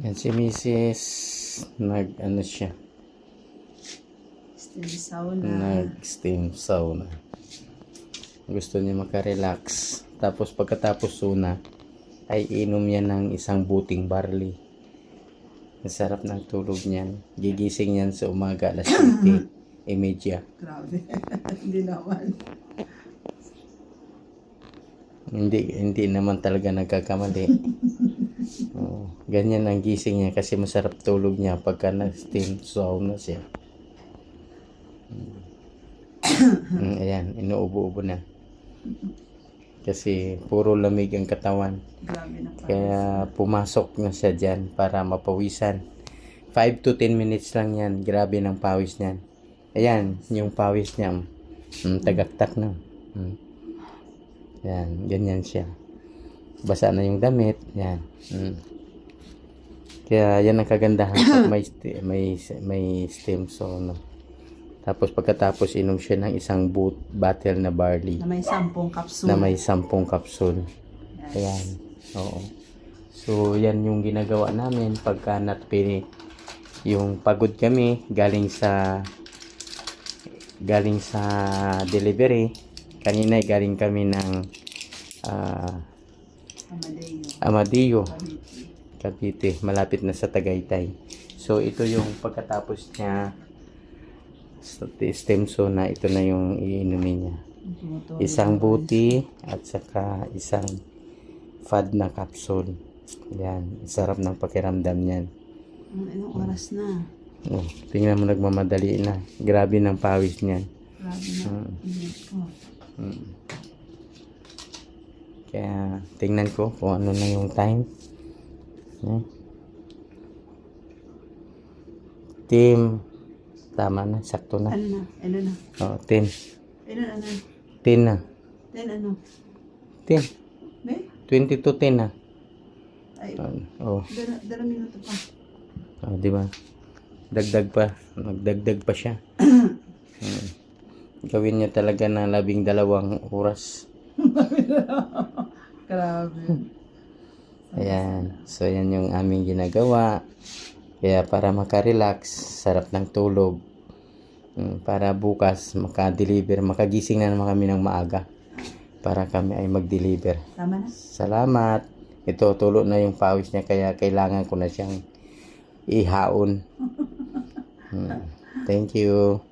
Yan si Mrs. Nag-ano siya. Steam sauna. Nag-steam sauna. Gusto niya makarelax. Tapos pagkatapos sauna, ay inom niya ng isang buting barley. Ang sarap ng tulog niyan. Gigising niyan sa umaga alas 7:30. Grabe. Hindi naman. Hindi naman talaga nagkakamali. Oo, ganyan ang gising niya kasi masarap tulog niya pagka na-steam sauna siya. Ayan, inuubo-ubo na. Kasi puro lamig ang katawan. Grabe na pa. Kaya pumasok na siya dyan para mapawisan. 5 to 10 minutes lang yan. Grabe ng pawis niyan. Ayan, yung pawis niya. Tagaktak na. Yan, ganyan siya. Basa na yung damit. Yan. Kaya yan ang kagandahan pag may steam sauna. Tapos pagkatapos inom siya ng isang bottle na barley. Na may 10 kapsul. Na may 10 kapsul. Ayan. Oo. So yan yung ginagawa namin pagka yung pagod kami galing sa delivery. Kanina galing kami ng Amadeo, Cavite, malapit na sa Tagaytay. So ito yung pagkatapos niya steam sauna, ito na yung iinumin niya. Isang buti at saka isang fad na capsule. Yan, sarap ng pakiramdam niyan. Anong oras na? Oh, tingnan mo, nagmamadali na. Grabe ng pawis niyan. Grabe na. Kaya tingnan ko kung ano na yung time. Team, tama na, sakto na. Ano na? Ano na? Oh, 10. Ano? 10 na. 10 ano? 10. May? 20 to 10 na. Ay, Oh, dala minuto pa. oh, di ba? Dagdag pa. Nagdagdag pa siya. Gawin niya talaga na 12 oras. Grabe. Ayan. So, yan yung aming ginagawa. Kaya para makarelax, sarap ng tulog. Para bukas maka-deliver. Makagising na naman kami ng maaga. Para kami ay mag-deliver. Tama na? Salamat. Ito, tulo na yung pawis niya. Kaya kailangan ko na siyang ihaon. Thank you.